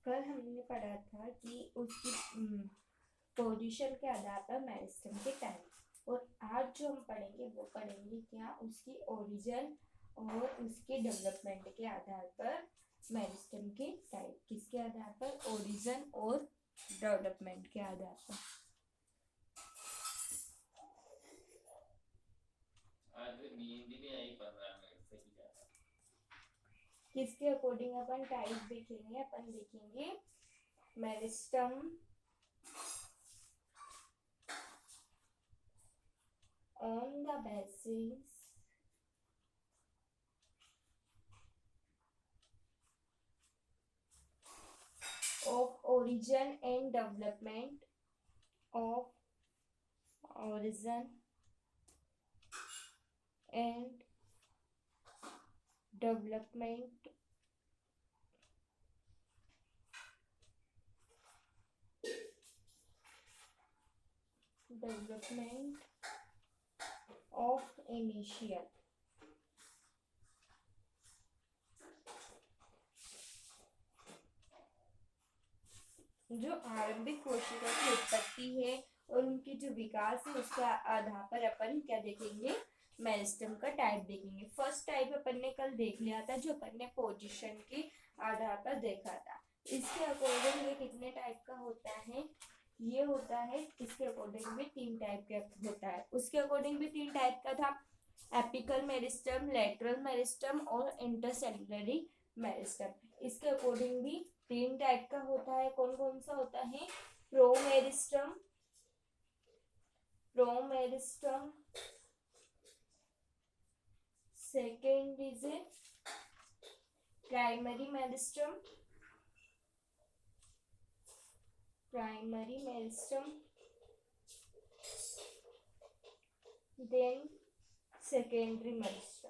कल हमने पढ़ा था कि उसकी पोजीशन के आधार पर मेरिस्टेम के टाइप, और आज जो हम पढ़ेंगे वो पढ़ेंगे क्या, उसकी ओरिजिन और उसके डेवलपमेंट के आधार पर मेरिस्टेम के टाइप। किसके आधार पर? ओरिजिन और डेवलपमेंट के आधार पर। आज नींद ही नहीं आई, 15 मिनट से ही ज्यादा। किसके अकॉर्डिंग अपन टाइप देखेंगे? अपन देखेंगे meristem on the basis of origin and development of origin and development of initial। जो आरंभिक कोशिका की उत्पत्ति है और उनकी जो विकास है उसके आधार पर अपन क्या देखेंगे? मेरिस्टेम का टाइप देखेंगे। फर्स्ट टाइप अपन ने कल देख लिया था, जो अपन ने पोजीशन के आधार पर देखा था। इसके अकॉर्डिंग ये कितने टाइप का होता है? ये होता है, इसके अकॉर्डिंग भी 3 टाइप का होता है। उसके अकॉर्डिंग भी 3 टाइप का था, एपिकल मेरिस्टेम, लेटरल मेरिस्टेम और इंटरसेल्युलरी मेरिस्टेम। इसके अकॉर्डिंग भी 3 टाइप का होता है। कौन कौन सा होता है? Promeristem, second is a primary meristem, then secondary meristem.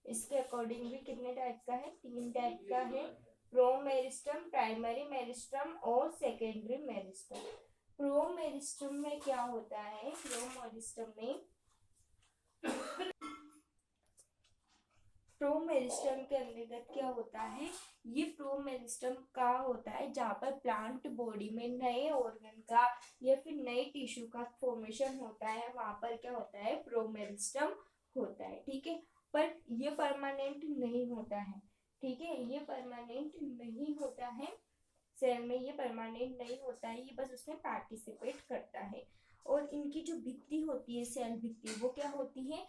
इसके अकॉर्डिंग भी कितने टाइप का है? 3 टाइप का है, प्रोमेरिस्टम, प्राइमरी मेरिस्टम और सेकेंडरी मेरिस्टम। प्रोमेरिस्टम में क्या होता है? प्रोमेरिस्टम के अंतर्गत क्या होता है? ये प्रोमेरिस्टम का होता है जहाँ पर प्लांट बॉडी में नए ऑर्गन का या फिर नए टिश्यू का फॉर्मेशन होता है, वहां पर क्या होता है? प्रोमेरिस्टम होता है। ठीक है, पर ये परमानेंट नहीं होता है। ठीक है, ये परमानेंट नहीं होता है, सेल में ये परमानेंट नहीं होता है, ये बस उसमें पार्टिसिपेट करता है। और इनकी जो भित्ति होती है, सेल भित्ति, वो क्या होती है?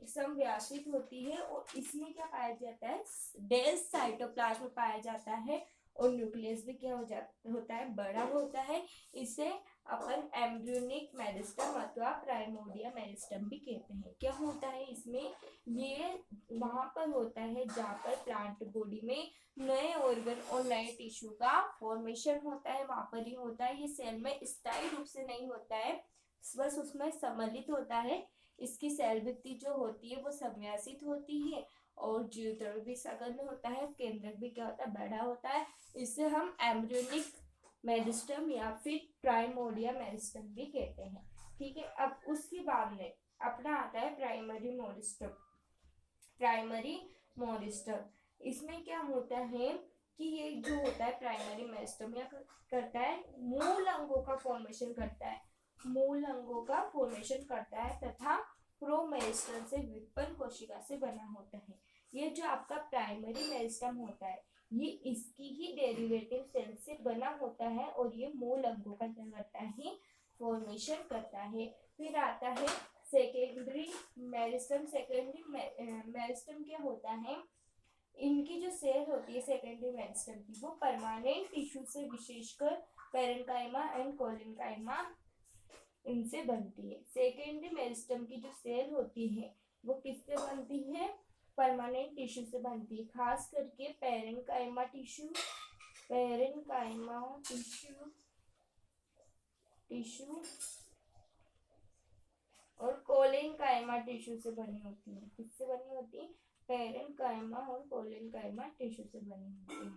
समव्यासित होती है। और इसमें क्या पाया जाता है? डेंस साइटोप्लाज्म पाया जाता है। और न्यूक्लियस भी क्या होता है? बड़ा होता है। इसे अपन एम्ब्रियोनिक मेरिस्टम अथवा प्राइमोर्डिया मेरिस्टम भी कहते हैं। क्या होता है इसमें? ये वहां पर होता है जहाँ पर प्लांट बॉडी में नए ऑर्गन और नए टिश्यू का फॉर्मेशन होता है, वहां पर ही होता है। ये सेल में स्थायी रूप से नहीं होता है, बस उसमें सम्मिलित होता है। इसकी सेल भित्ति जो होती है वो संव्यासित होती है, और जीवद्रव्य भी सघन होता है, केंद्रक भी क्या होता है? बड़ा होता है। इसे हम एम्ब्रियोनिक मेरिस्टम या फिर प्राइमोर्डिया मेरिस्टम भी कहते हैं। ठीक है, अब उसके बाद में अपना आता है प्राइमरी मोरिस्टम। इसमें क्या होता है कि ये जो होता है प्राइमरी मेरिस्टम, या करता है मूल अंगों का फॉर्मेशन करता है तथा प्रोमेरिस्टम से व्युत्पन्न कोशिका से बना होता है। ये जो आपका प्राइमरी मेरिस्टम होता है, ये इसकी ही डेरिवेटिव सेल से बना होता है, और ये मूल अंगों का क्या करता है? फॉर्मेशन करता है। फिर आता है सेकेंडरी मेरिस्टम। मेरिस्टम क्या होता है? इनकी जो सेल होती है सेकेंडरी मेरिस्टम की, वो परमानेंट टिश्यू से, विशेषकर पेरेन्काइमा एंड कोलिनकाइमा, इनसे बनती है। सेकेंडरी मेरिस्टम की जो सेल होती है वो किससे बनती है? परमानेंट टिश्यू से बनती है, खास करके पेरेन्काइमा टिश्यू और कोलिनकाइमा टिश्यू से बनी होती है। किससे बनी होती है? पेरेन्काइमा और कोलिनकाइमा टिश्यू से बनी होती है।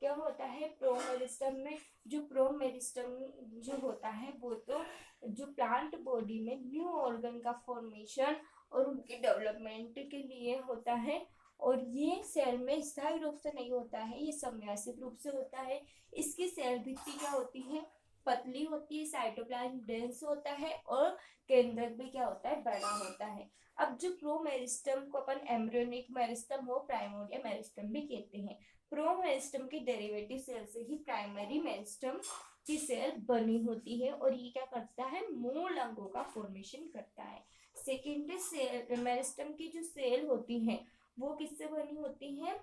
क्या होता है प्रोमेरिस्टम में? जो प्रोमेरिस्टम जो होता है वो तो जो प्लांट बॉडी में न्यू ऑर्गन का फॉर्मेशन और उनके डेवलपमेंट के लिए होता है, और ये सेल में स्थायी रूप से नहीं होता है, ये समव्यासिक रूप से होता है। इसकी सेल भित्ति क्या होती है, पतली होती है, साइटोप्लाज्म डेंस होता है और केंद्रक भी क्या होता है, बड़ा होता है। अब जो प्रोमेरिस्टम को अपन एम्ब्रियोनिक मेरिस्टम और प्राइमोर्डिया मेरिस्टम भी कहते हैं। प्रोमेरिस्टम की डेरिवेटिव सेल से ही प्राइमरी मेरिस्टम की सेल बनी होती है और ये क्या करता है, मूल अंगों का फॉर्मेशन करता है। सेकेंडरी सेल मेरिस्टम की जो सेल होती है वो किससे बनी होती है,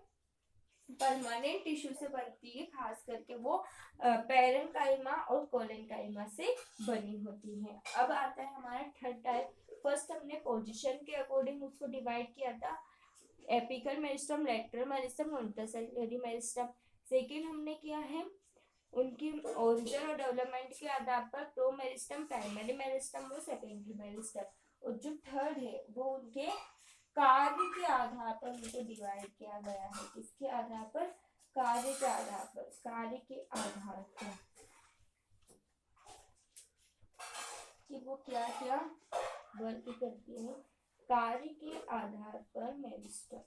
परमानेंट टिश्यू से बनती है, खास करके वो पैरेन्काइमा और कोलेनकाइमा से बनी होती है। अब आता है हमारा थर्ड टाइप। फर्स्ट हमने पोजीशन के अकॉर्डिंग उसको डिवाइड किया था, एपिकल मेरिस्टम, लेटरल मेरिस्टम और इंटरसेल्युलरी मेरिस्टम। सेकेंड हमने किया है उनकी ओरिजिन और डेवलपमेंट के आधार पर प्रो मेरिस्टम, प्राइमरी मेरिस्टम और सेकेंडरी मेरिस्टम। और जो थर्ड है वो उनके कार्य के आधार पर उनको डिवाइड किया गया है। किसके आधार पर, कार्य के आधार पर, कार्य के आधार पर कि वो क्या क्या वर्क करती है। कार्य के आधार पर मेरिस्टम,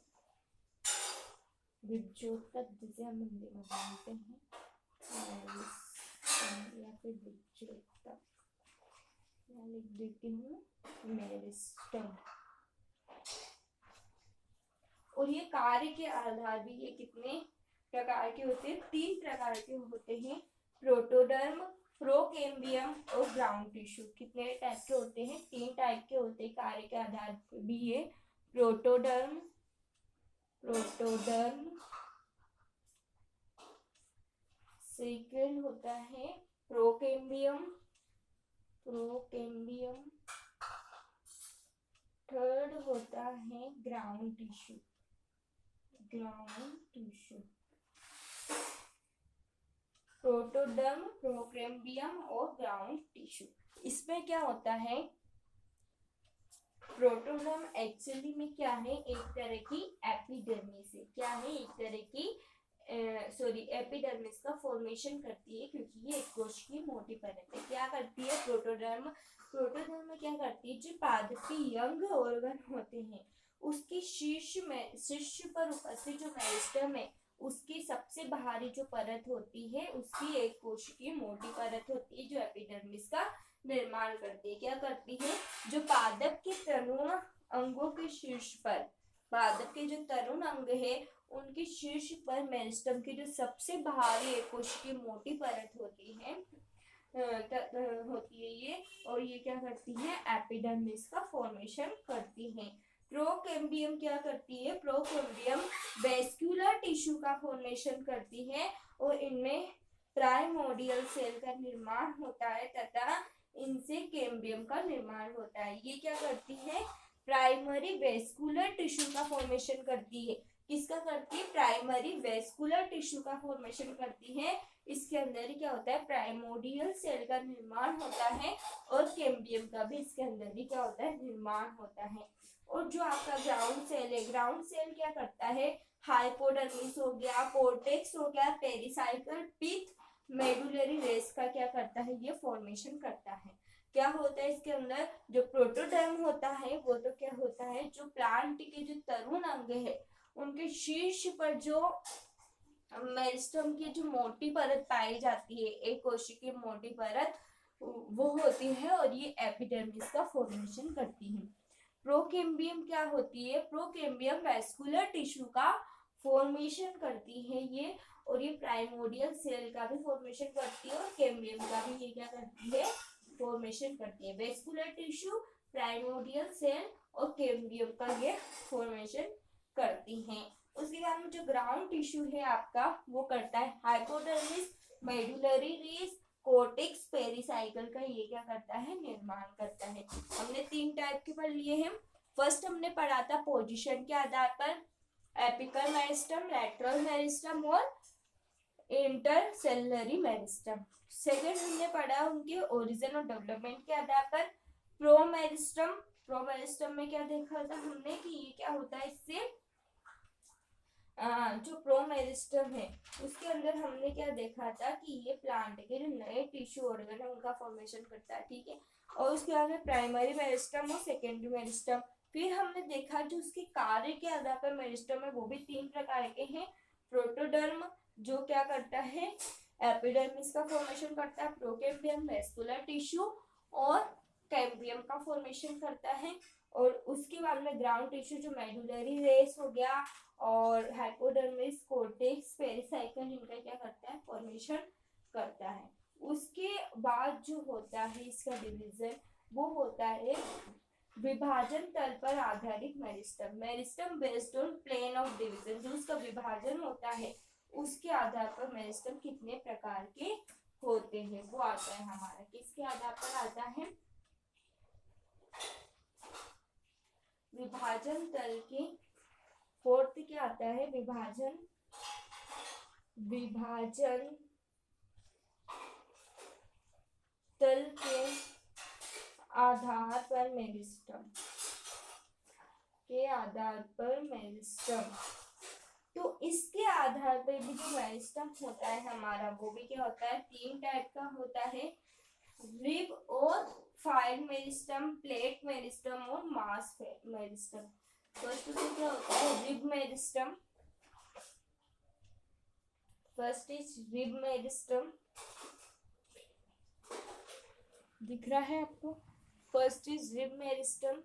विद्योतक जिसे हम हिंदी में बोलते हैं या फिर विद्योतक, मैं लिख देती हूँ मेरिस्टम। और ये कार्य के आधार भी ये कितने प्रकार के होते हैं, 3 प्रकार के होते हैं, प्रोटोडर्म, प्रोकेम्बियम और ग्राउंड टिश्यू। कितने टाइप के होते हैं, 3 टाइप के होते हैं कार्य के आधार पर भी ये, प्रोटोडर्म, सेकंड होता है प्रोकेम्बियम, थर्ड होता है ग्राउंड टिश्यू। प्रोटोडर्म, प्रोकेम्बियम और ग्राउंड टिश्यू। इसमें क्या होता है, प्रोटोडर्म एक्चुअली में क्या है, एक तरह की एपिडर्मिस है। क्या है, एक तरह की एपिडर्मिस का फॉर्मेशन करती है, क्योंकि ये एक कोश की मोटी परत है। क्या करती है प्रोटोडर्म में क्या करती है, जो पादप के यंग ऑर्गन होते हैं उसकी शीर्ष पर उपस्थित जो मेरिस्टम है उसकी सबसे बाहरी जो परत होती है उसकी एक कोश की मोटी परत होती है जो एपिडर्मिस का निर्माण करती है। क्या करती है, जो पादप के तरुण अंगों के शीर्ष पर, पादप के जो तरुण अंग है उनके शीर्ष पर मेरिस्टम की जो सबसे बाहरी एक कोश की मोटी परत होती है ये, और ये क्या करती है, एपिडर्मिस का फॉर्मेशन करती है। प्रोकेम्बियम क्या करती है, प्रोकेम्बियम वेस्कुलर टिश्यू का फॉर्मेशन करती है और इनमें प्राइमोर्डियल सेल का निर्माण होता है तथा इनसे कैम्बियम का निर्माण होता है। ये क्या करती है, प्राइमरी वेस्कुलर टिश्यू का फॉर्मेशन करती है। किसका करती है, प्राइमरी वेस्कुलर टिश्यू का फॉर्मेशन करती है। इसके अंदर ही क्या होता है, प्राइमोर्डियल सेल का निर्माण होता है और कैम्बियम का भी इसके अंदर ही क्या होता है, निर्माण होता है। और जो आपका ग्राउंड सेल है, ग्राउंड सेल क्या करता है, हाइपोडर्मिस हो गया, कोर्टेक्स हो गया, पेरिसाइकल पिथ, मेडुलरी रेस का क्या करता है, ये फॉर्मेशन करता है। क्या होता है इसके अंदर, जो प्रोटोडर्म होता है वो तो क्या होता है, जो प्लांट के जो तरुण अंग है उनके शीर्ष पर जो मेरिस्टम की जो मोटी परत पाई जाती है, एक कोशिका की मोटी परत वो होती है और ये एपिडर्मिस का फॉर्मेशन करती है। प्रोकेम्बियम क्या होती है, प्रोकेम्बियम वेस्कुलर टिश्यू का फॉर्मेशन करती है ये, और ये प्राइमोर्डियल सेल का भी फॉर्मेशन करती है और कैम्बियम का भी ये क्या करती है, फॉर्मेशन करती है। वेस्कुलर टिश्यू, प्राइमोर्डियल सेल और कैम्बियम का ये फॉर्मेशन करती हैं। उसके बाद में जो ग्राउंड टिश्यू है आपका वो करता है hypodermis, medullary race, cortex, pericycle का ये क्या करता है, निर्माण करता है। हमने 3 टाइप के पढ़ लिए हैं। फर्स्ट हमने पढ़ा था पोजीशन के आधार पर एपिकल मेरिस्टम, लेटरल मेरिस्टम और इंटरसेल्युलरी मेरिस्टम। सेकंड हमने पढ़ा उनके ओरिजिन और डेवलपमेंट के आधार पर प्रोमेरिस्टम। प्रोमेरिस्टम में क्या देखा था हमने कि ये क्या होता है, इससे जो प्रोमेरिस्टम है उसके अंदर हमने क्या देखा था कि ये प्लांट के जो नए टिश्यू ऑर्गन है उनका फॉर्मेशन करता है, ठीक है। और उसके बाद में प्राइमरी मेरिस्टम और सेकेंडरी मेरिस्टम। फिर हमने देखा जो उसके कार्य के आधार पर मेरिस्टम है वो भी 3 प्रकार के हैं। प्रोटोडर्म जो क्या करता है, एपिडर्मिस का फॉर्मेशन करता है, प्रोकैम्बियम वेस्कुलर टिश्यू और कैम्बियम का फॉर्मेशन करता है, और उसके बाद में ग्राउंड टिश्यू जो मेडुलरी रेस हो गया और हाइपोडर्मिस, कोर्टेक्स, पेरिसाइकल, इनका क्या करता है, फॉर्मेशन करता है। उसके बाद जो होता है इसका डिवीजन वो होता है विभाजन तल पर आधारित meristem. Meristem based on plane of division, जो उसका विभाजन होता है उसके आधार पर मेरिस्टम कितने प्रकार के होते हैं वो आता है हमारा। किसके आधार पर आता है, विभाजन तल के। फोर्थ क्या आता है, विभाजन तल के आधार पर मेरिस्टम तो इसके आधार पर भी जो मेरिस्टम होता है हमारा वो भी क्या होता है, 3 टाइप का होता है, रिब और फाइल मेरिस्टम, प्लेट मेरिस्टम और मास मेरिस्टम। फर्स्ट में क्या होता है, rib meristem. First is rib meristem, दिख रहा है आपको। First is rib meristem,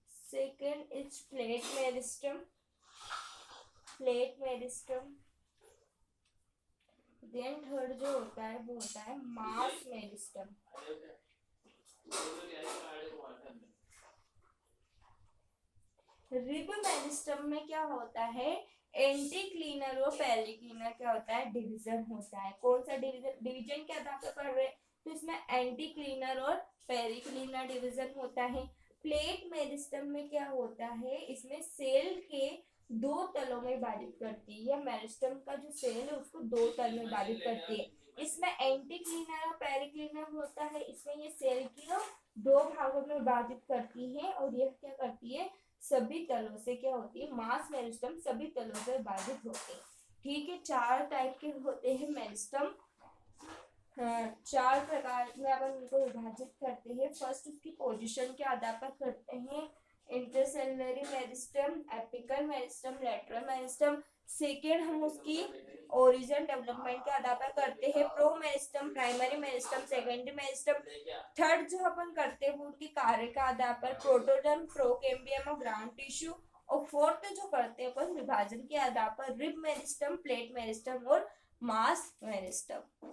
second is plate meristem, then third जो होता है वो होता है मास मेरिस्टम। रिब मेरिस्टम में क्या होता है, एंटी क्लीनर और पेरी क्लीनर क्या होता है, डिवीजन होता है। कौन सा डिवीजन के आधार पर पढ़ रहे हैं, तो इसमें एंटी क्लीनर और पेरी क्लीनर डिवीजन होता है। प्लेट मेरिस्टम में क्या होता है, इसमें सेल के 2 तलों में विभाजित करती है, मेरिस्टम का जो सेल है उसको 2 तल में विभाजित करती है। इसमें एंटी क्लीनर और पेरी क्लीनर होता है, इसमें ये सेल की 2 भागों में विभाजित करती है, और यह क्या करती है, सभी तलों से क्या होती है, मास मेरिस्टम सभी तलों से विभाजित होते हैं। ठीक है, 4 टाइप के होते हैं मेरिस्टम। 4 प्रकार में अपन उनको विभाजित करते हैं। फर्स्ट उसकी पोजीशन के आधार पर करते हैं, intercalary meristem, apical meristem, lateral meristem. Second हम उसकी ओरिजिन डेवलपमेंट के आधार पर करते हैं, promeristem, primary meristem, secondary meristem. Third जो अपन करते हैं वो उनके कार्य के आधार पर, प्रोटोडर्म, प्रोकैम्बियम और ग्राउंड टिश्यू। और फोर्थ जो करते हैं अपन विभाजन के आधार पर, रिब मेरिस्टम, प्लेट मेरिस्टम और मास मेरिस्टम।